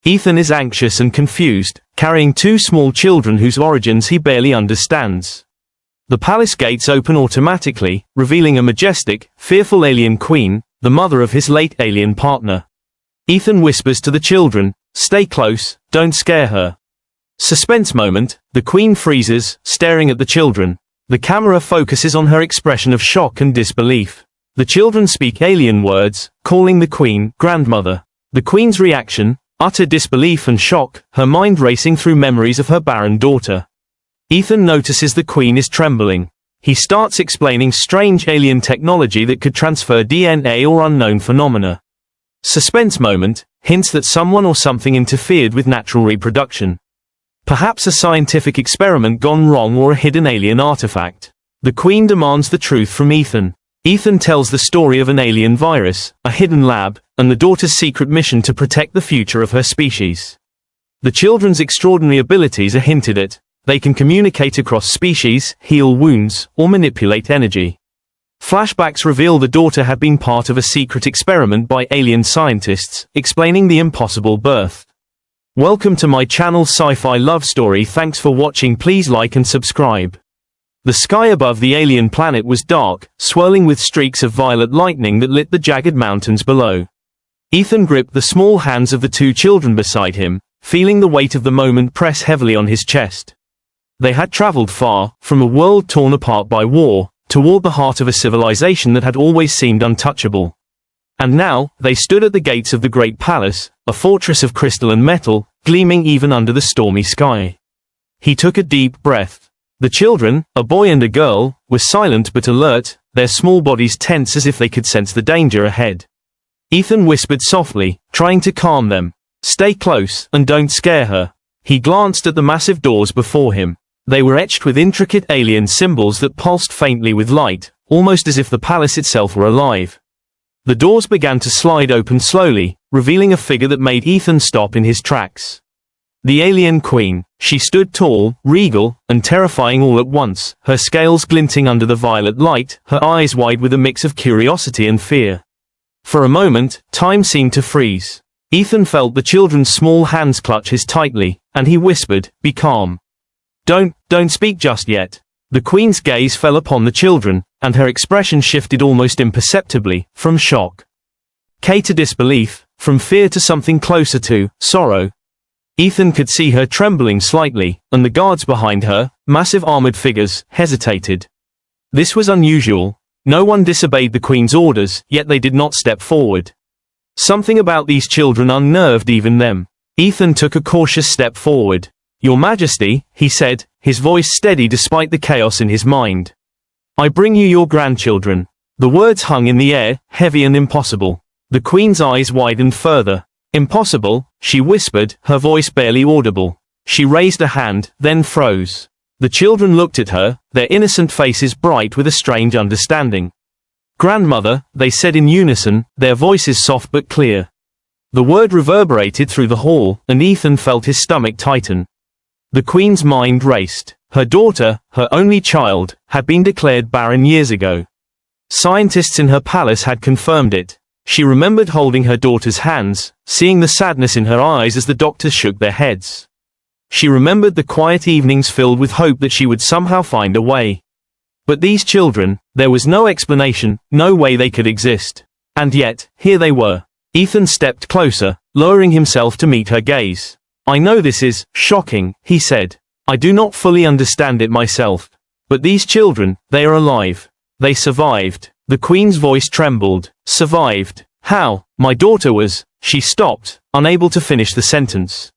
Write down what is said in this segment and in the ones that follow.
Ethan is anxious and confused, carrying two small children whose origins he barely understands. The palace gates open automatically, revealing a majestic, fearful alien queen, the mother of his late alien partner. Ethan whispers to the children, "Stay close, don't scare her." Suspense moment, the queen freezes, staring at the children. The camera focuses on her expression of shock and disbelief. The children speak alien words, calling the queen grandmother. The queen's reaction, utter disbelief and shock, her mind racing through memories of her barren daughter. Ethan notices the queen is trembling. He starts explaining strange alien technology that could transfer DNA or unknown phenomena. Suspense moment, hints that someone or something interfered with natural reproduction. Perhaps a scientific experiment gone wrong or a hidden alien artifact. The queen demands the truth from Ethan. Ethan tells the story of an alien virus, a hidden lab, and the daughter's secret mission to protect the future of her species. The children's extraordinary abilities are hinted at. They can communicate across species, heal wounds, or manipulate energy. Flashbacks reveal the daughter had been part of a secret experiment by alien scientists, explaining the impossible birth. Welcome to my channel Sci-Fi Love Story. Thanks for watching. Please like and subscribe. The sky above the alien planet was dark, swirling with streaks of violet lightning that lit the jagged mountains below. Ethan gripped the small hands of the two children beside him, feeling the weight of the moment press heavily on his chest. They had traveled far, from a world torn apart by war, toward the heart of a civilization that had always seemed untouchable. And now, they stood at the gates of the Great Palace, a fortress of crystal and metal, gleaming even under the stormy sky. He took a deep breath. The children, a boy and a girl, were silent but alert, their small bodies tense as if they could sense the danger ahead. Ethan whispered softly, trying to calm them. "Stay close, and don't scare her." He glanced at the massive doors before him. They were etched with intricate alien symbols that pulsed faintly with light, almost as if the palace itself were alive. The doors began to slide open slowly, revealing a figure that made Ethan stop in his tracks. The alien queen. She stood tall, regal, and terrifying all at once, her scales glinting under the violet light, her eyes wide with a mix of curiosity and fear. For a moment, time seemed to freeze. Ethan felt the children's small hands clutch his tightly, and he whispered, "Be calm. Don't speak just yet." The queen's gaze fell upon the children, and her expression shifted almost imperceptibly, from shock to disbelief, from fear to something closer to sorrow. Ethan could see her trembling slightly, and the guards behind her, massive armored figures, hesitated. This was unusual. No one disobeyed the queen's orders, yet they did not step forward. Something about these children unnerved even them. Ethan took a cautious step forward. "Your Majesty," he said, his voice steady despite the chaos in his mind. "I bring you your grandchildren." The words hung in the air, heavy and impossible. The queen's eyes widened further. "Impossible," she whispered, her voice barely audible. She raised a hand, then froze. The children looked at her, their innocent faces bright with a strange understanding. "Grandmother," they said in unison, their voices soft but clear. The word reverberated through the hall, and Ethan felt his stomach tighten. The queen's mind raced. Her daughter, her only child, had been declared barren years ago. Scientists in her palace had confirmed it. She remembered holding her daughter's hands, seeing the sadness in her eyes as the doctors shook their heads. She remembered the quiet evenings filled with hope that she would somehow find a way. But these children, there was no explanation, no way they could exist. And yet, here they were. Ethan stepped closer, lowering himself to meet her gaze. "I know this is shocking," he said. "I do not fully understand it myself. But these children, they are alive. They survived." The queen's voice trembled. "Survived? How? My daughter was..." She stopped, unable to finish the sentence.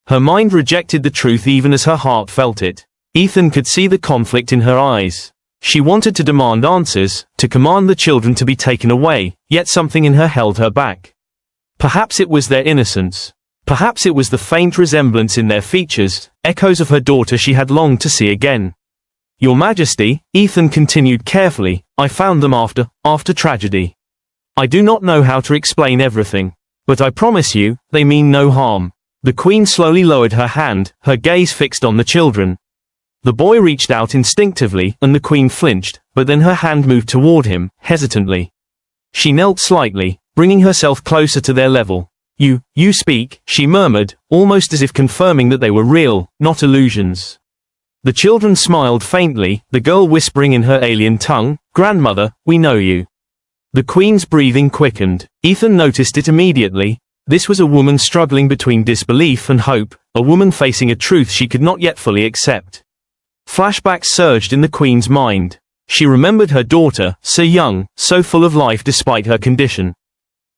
Her mind rejected the truth even as her heart felt it. Ethan could see the conflict in her eyes. She wanted to demand answers, to command the children to be taken away, yet something in her held her back. Perhaps it was their innocence. Perhaps it was the faint resemblance in their features, echoes of her daughter she had longed to see again. "Your Majesty," Ethan continued carefully, "I found them after tragedy. I do not know how to explain everything. But I promise you, they mean no harm." The queen slowly lowered her hand, her gaze fixed on the children. The boy reached out instinctively, and the queen flinched, but then her hand moved toward him, hesitantly. She knelt slightly, bringing herself closer to their level. You speak," she murmured, almost as if confirming that they were real, not illusions. The children smiled faintly, the girl whispering in her alien tongue, "Grandmother, we know you." The Queen's breathing quickened. Ethan noticed it immediately. This was a woman struggling between disbelief and hope, a woman facing a truth she could not yet fully accept. Flashbacks surged in the Queen's mind. She remembered her daughter, so young, so full of life despite her condition.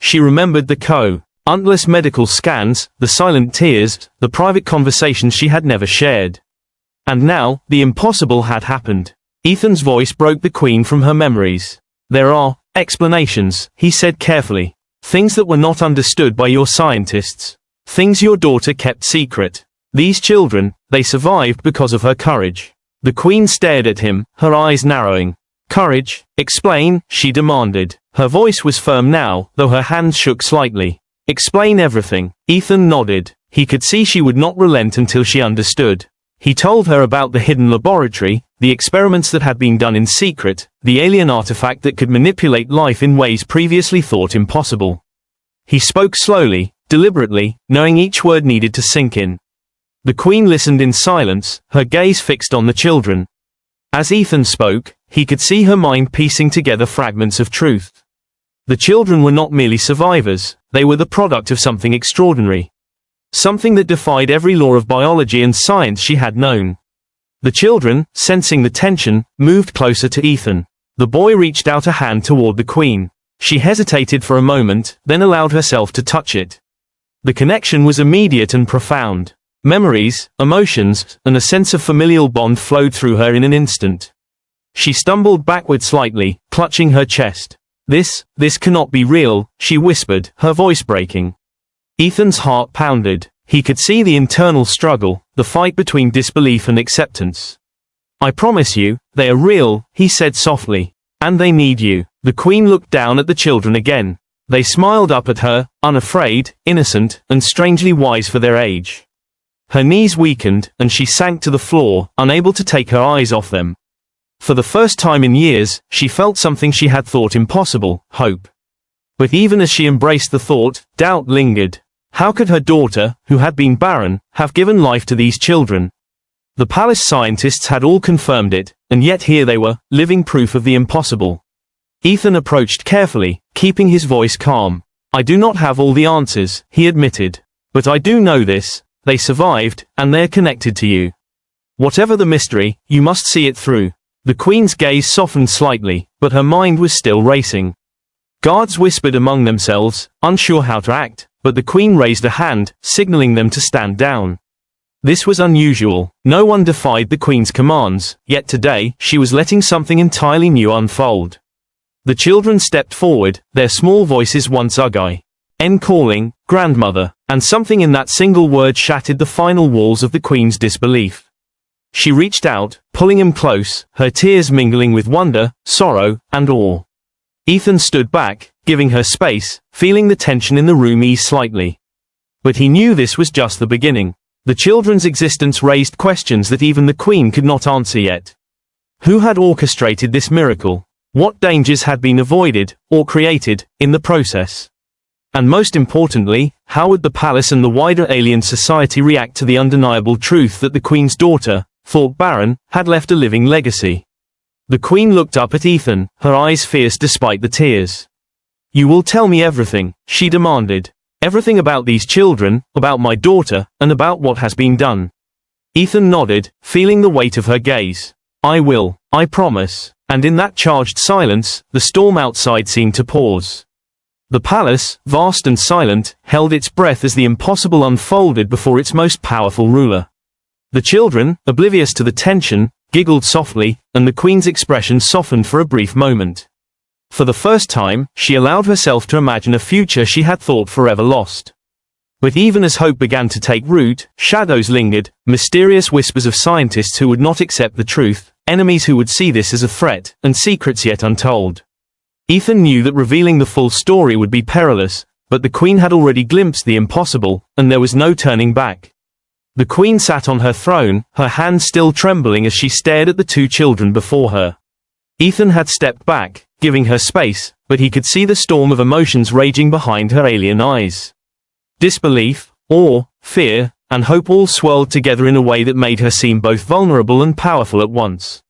She remembered the countless medical scans, the silent tears, the private conversations she had never shared. And now, the impossible had happened. Ethan's voice broke the Queen from her memories. "There are explanations," he said carefully. "Things that were not understood by your scientists. Things your daughter kept secret. These children, they survived because of her courage." The Queen stared at him, her eyes narrowing. "Courage? Explain," she demanded. Her voice was firm now, though her hands shook slightly. "Explain everything." Ethan nodded. He could see she would not relent until she understood. He told her about the hidden laboratory, the experiments that had been done in secret, the alien artifact that could manipulate life in ways previously thought impossible. He spoke slowly, deliberately, knowing each word needed to sink in. The Queen listened in silence, her gaze fixed on the children. As Ethan spoke, he could see her mind piecing together fragments of truth. The children were not merely survivors, they were the product of something extraordinary. Something that defied every law of biology and science she had known. The children, sensing the tension, moved closer to Ethan. The boy reached out a hand toward the Queen. She hesitated for a moment, then allowed herself to touch it. The connection was immediate and profound. Memories, emotions, and a sense of familial bond flowed through her in an instant. She stumbled backward slightly, clutching her chest. This cannot be real," she whispered, her voice breaking. Ethan's heart pounded. He could see the internal struggle, the fight between disbelief and acceptance. "I promise you, they are real," he said softly. "And they need you." The Queen looked down at the children again. They smiled up at her, unafraid, innocent, and strangely wise for their age. Her knees weakened, and she sank to the floor, unable to take her eyes off them. For the first time in years, she felt something she had thought impossible, hope. But even as she embraced the thought, doubt lingered. How could her daughter, who had been barren, have given life to these children? The palace scientists had all confirmed it, and yet here they were, living proof of the impossible. Ethan approached carefully, keeping his voice calm. "I do not have all the answers," he admitted. "But I do know this. They survived, and they're connected to you. Whatever the mystery, you must see it through." The Queen's gaze softened slightly, but her mind was still racing. Guards whispered among themselves, unsure how to act, but the Queen raised a hand, signaling them to stand down. This was unusual. No one defied the Queen's commands, yet today, she was letting something entirely new unfold. The children stepped forward, their small voices once calling, "Grandmother," and something in that single word shattered the final walls of the Queen's disbelief. She reached out, pulling him close, her tears mingling with wonder, sorrow, and awe. Ethan stood back, giving her space, feeling the tension in the room ease slightly. But he knew this was just the beginning. The children's existence raised questions that even the Queen could not answer yet. Who had orchestrated this miracle? What dangers had been avoided, or created, in the process? And most importantly, how would the palace and the wider alien society react to the undeniable truth that the Queen's daughter, thought Barren, had left a living legacy? The Queen looked up at Ethan, her eyes fierce despite the tears. "You will tell me everything," she demanded. "Everything about these children, about my daughter, and about what has been done." Ethan nodded, feeling the weight of her gaze. "I will, I promise." And in that charged silence, the storm outside seemed to pause. The palace, vast and silent, held its breath as the impossible unfolded before its most powerful ruler. The children, oblivious to the tension, giggled softly, and the Queen's expression softened for a brief moment. For the first time, she allowed herself to imagine a future she had thought forever lost. But even as hope began to take root, shadows lingered, mysterious whispers of scientists who would not accept the truth, enemies who would see this as a threat, and secrets yet untold. Ethan knew that revealing the full story would be perilous, but the Queen had already glimpsed the impossible, and there was no turning back. The Queen sat on her throne, her hands still trembling as she stared at the two children before her. Ethan had stepped back, giving her space, but he could see the storm of emotions raging behind her alien eyes. Disbelief, awe, fear, and hope all swirled together in a way that made her seem both vulnerable and powerful at once.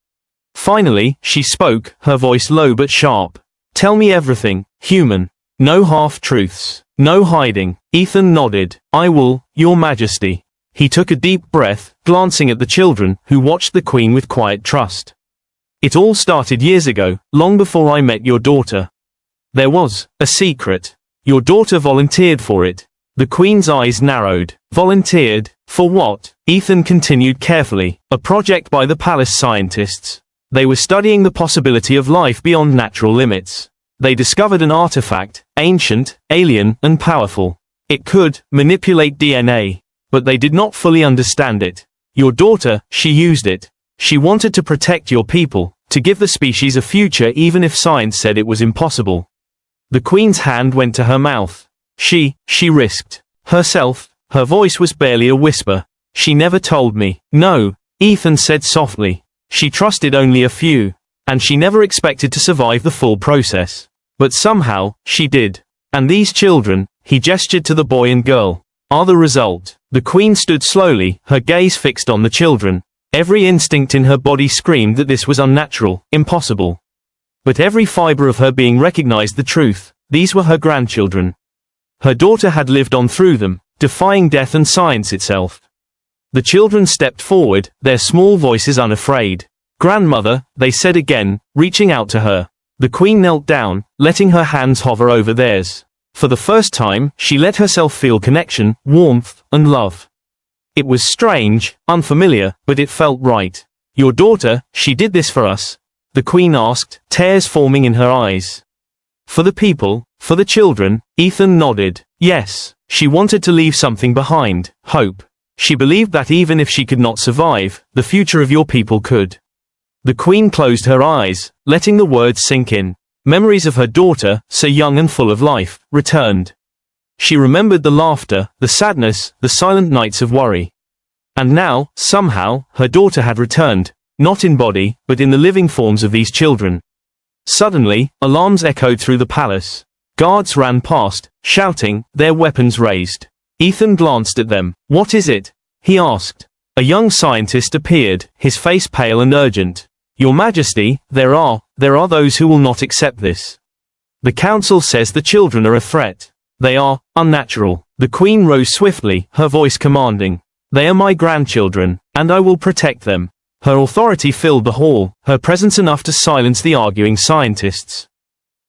Finally, she spoke, her voice low but sharp. "Tell me everything, human. No half-truths. No hiding." Ethan nodded. "I will, Your Majesty." He took a deep breath, glancing at the children, who watched the Queen with quiet trust. "It all started years ago, long before I met your daughter. There was a secret. Your daughter volunteered for it." The Queen's eyes narrowed. "Volunteered? For what?" Ethan continued carefully. "A project by the palace scientists. They were studying the possibility of life beyond natural limits. They discovered an artifact, ancient, alien, and powerful. It could manipulate DNA. But they did not fully understand it. Your daughter, she used it. She wanted to protect your people, to give the species a future even if science said it was impossible." The Queen's hand went to her mouth. She risked herself. Her voice was barely a whisper. "She never told me." "No," Ethan said softly. "She trusted only a few. And she never expected to survive the full process. But somehow, she did. And these children," he gestured to the boy and girl, "are the result." The Queen stood slowly, her gaze fixed on the children. Every instinct in her body screamed that this was unnatural, impossible. But every fiber of her being recognized the truth. These were her grandchildren. Her daughter had lived on through them, defying death and science itself. The children stepped forward, their small voices unafraid. "Grandmother," they said again, reaching out to her. The Queen knelt down, letting her hands hover over theirs. For the first time, she let herself feel connection, warmth, and love. It was strange, unfamiliar, but it felt right. "Your daughter, she did this for us?" the Queen asked, tears forming in her eyes. "For the people, for the children," Ethan nodded. "Yes, she wanted to leave something behind, hope. She believed that even if she could not survive, the future of your people could." The Queen closed her eyes, letting the words sink in. Memories of her daughter, so young and full of life, returned. She remembered the laughter, the sadness, the silent nights of worry. And now, somehow, her daughter had returned, not in body, but in the living forms of these children. Suddenly, alarms echoed through the palace. Guards ran past, shouting, their weapons raised. Ethan glanced at them. "What is it?" he asked. A young scientist appeared, his face pale and urgent. "Your Majesty, there are those who will not accept this. The council says the children are a threat. They are unnatural." The Queen rose swiftly, her voice commanding. "They are my grandchildren, and I will protect them." Her authority filled the hall, her presence enough to silence the arguing scientists.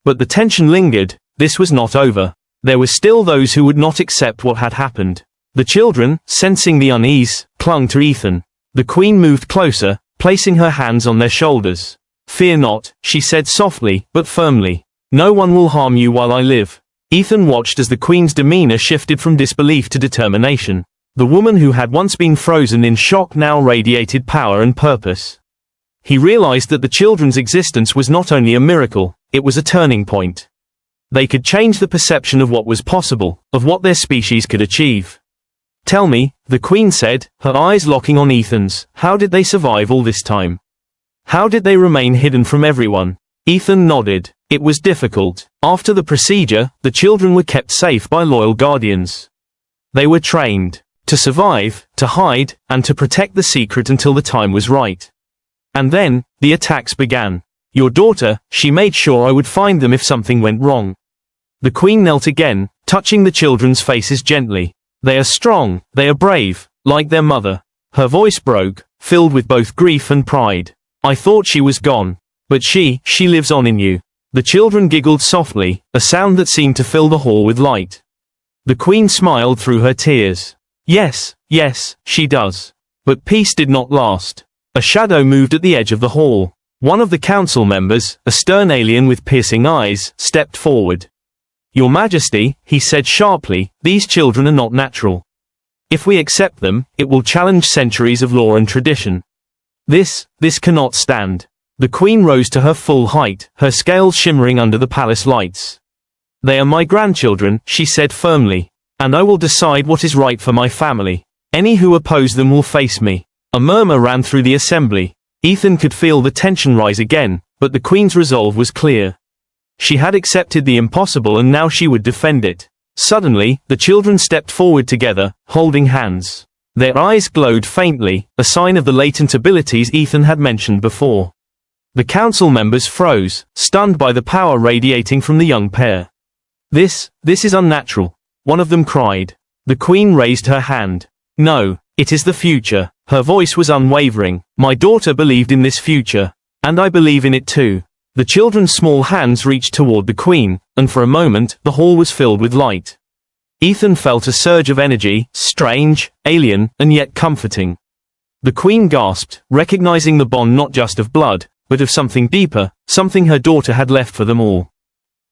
But the tension lingered. This was not over. There were still those who would not accept what had happened. The children, sensing the unease, clung to Ethan. The Queen moved closer, placing her hands on their shoulders. "Fear not," she said softly, but firmly. "No one will harm you while I live." Ethan watched as the Queen's demeanor shifted from disbelief to determination. The woman who had once been frozen in shock now radiated power and purpose. He realized that the children's existence was not only a miracle, it was a turning point. They could change the perception of what was possible, of what their species could achieve. "Tell me," the Queen said, her eyes locking on Ethan's, "how did they survive all this time? How did they remain hidden from everyone?" Ethan nodded. "It was difficult. After the procedure, the children were kept safe by loyal guardians. They were trained to survive, to hide, and to protect the secret until the time was right. And then, the attacks began. Your daughter, she made sure I would find them if something went wrong." The Queen knelt again, touching the children's faces gently. "They are strong, they are brave, like their mother." Her voice broke, filled with both grief and pride. "I thought she was gone. But she lives on in you." The children giggled softly, a sound that seemed to fill the hall with light. The Queen smiled through her tears. Yes, she does." But peace did not last. A shadow moved at the edge of the hall. One of the council members, a stern alien with piercing eyes, stepped forward. "Your Majesty," he said sharply, "these children are not natural. If we accept them, it will challenge centuries of law and tradition. This cannot stand." The Queen rose to her full height, her scales shimmering under the palace lights. "They are my grandchildren," she said firmly. "And I will decide what is right for my family. Any who oppose them will face me." A murmur ran through the assembly. Ethan could feel the tension rise again, but the Queen's resolve was clear. She had accepted the impossible and now she would defend it. Suddenly, the children stepped forward together, holding hands. Their eyes glowed faintly, a sign of the latent abilities Ethan had mentioned before. The council members froze, stunned by the power radiating from the young pair. This is unnatural, one of them cried. The Queen raised her hand. No, it is the future. Her voice was unwavering. My daughter believed in this future, and I believe in it too. The children's small hands reached toward the Queen, and for a moment, the hall was filled with light. Ethan felt a surge of energy, strange, alien, and yet comforting. The Queen gasped, recognizing the bond not just of blood, but of something deeper, something her daughter had left for them all.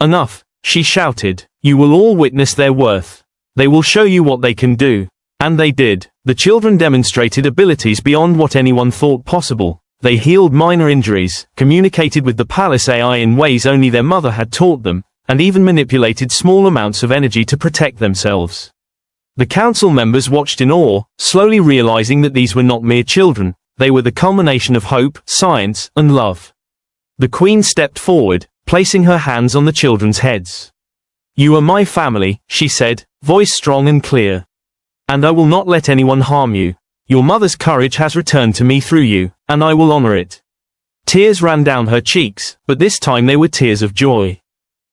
Enough, she shouted. You will all witness their worth. They will show you what they can do. And they did. The children demonstrated abilities beyond what anyone thought possible. They healed minor injuries, communicated with the palace AI in ways only their mother had taught them, and even manipulated small amounts of energy to protect themselves. The council members watched in awe, slowly realizing that these were not mere children, they were the culmination of hope, science, and love. The Queen stepped forward, placing her hands on the children's heads. You are my family, she said, voice strong and clear. And I will not let anyone harm you. Your mother's courage has returned to me through you, and I will honor it. Tears ran down her cheeks, but this time they were tears of joy.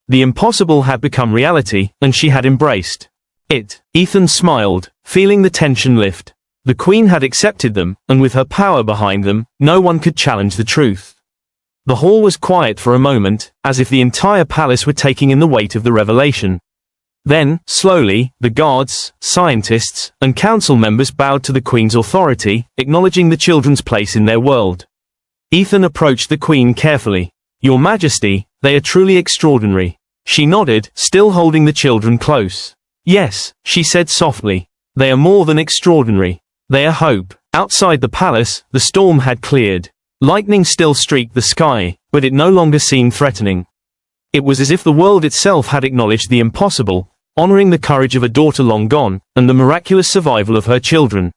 The impossible had become reality, and she had embraced it. Ethan smiled, feeling the tension lift. The Queen had accepted them, and with her power behind them, no one could challenge the truth. The hall was quiet for a moment, as if the entire palace were taking in the weight of the revelation. Then, slowly, the guards, scientists, and council members bowed to the Queen's authority, acknowledging the children's place in their world. Ethan approached the Queen carefully. Your Majesty, they are truly extraordinary. She nodded, still holding the children close. Yes, she said softly. They are more than extraordinary. They are hope. Outside the palace, the storm had cleared. Lightning still streaked the sky, but it no longer seemed threatening. It was as if the world itself had acknowledged the impossible, honoring the courage of a daughter long gone, and the miraculous survival of her children.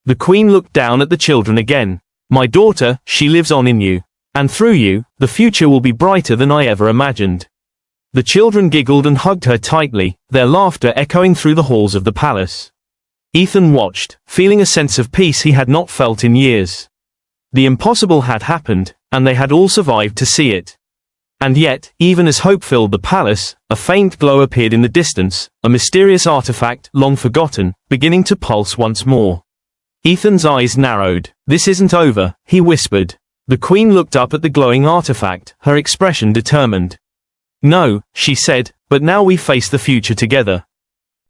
The Queen looked down at the children again. My daughter, she lives on in you. And through you, the future will be brighter than I ever imagined. The children giggled and hugged her tightly, their laughter echoing through the halls of the palace. Ethan watched, feeling a sense of peace he had not felt in years. The impossible had happened, and they had all survived to see it. And yet, even as hope filled the palace, a faint glow appeared in the distance, a mysterious artifact, long forgotten, beginning to pulse once more. Ethan's eyes narrowed. This isn't over, he whispered. The Queen looked up at the glowing artifact, her expression determined. No, she said, but now we face the future together.